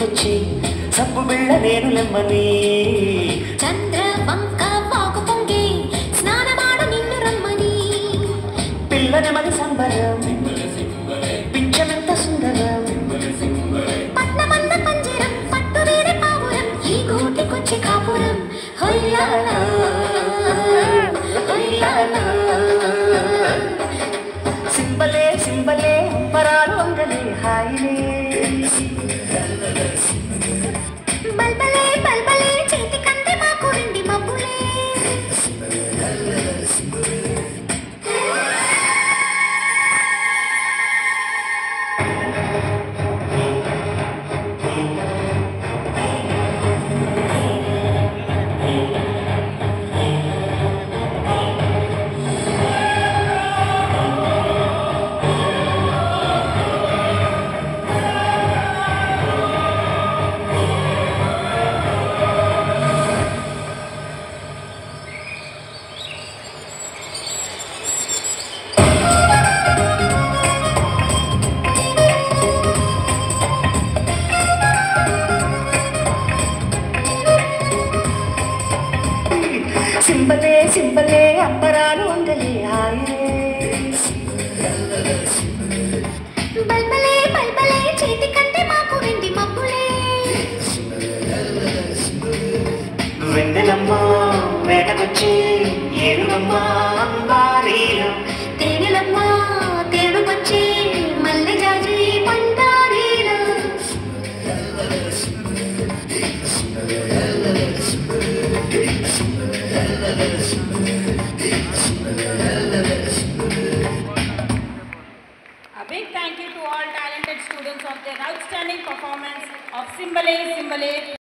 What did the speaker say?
తెచ్చి సబ్బు బిళ్ళ నేను లెమ్మని చంద్ర వంక వాకు పొంగి స్నానమాడ నిన్ను రమ్మని పిల్లని మరి సంబరం పింఛమెంత సుందరం పట్నమంద పంజరం పట్టు వేరే పావురం ఈ గూటికొచ్చి కాపురం హొయ్యాలా హొయ్యాలా సింబలే సింబలే అంబరాలు అంగలే హాయిలే బల్బలే బల్బలే చేతి కంది మాకు రెండు మబ్బులే సింబలే సింబలే అంబరాలు అంగలే హాయిలే బల్బలే బల్బలే చేతి కంది మాకు రెండు మబ్బులే వెన్నెలమ్మ వేటకొచ్చి ఏనుగమ్మ అంబారీలు తేనెలమ్మ తేడుకొచ్చి మల్లె జాజి పండారీలు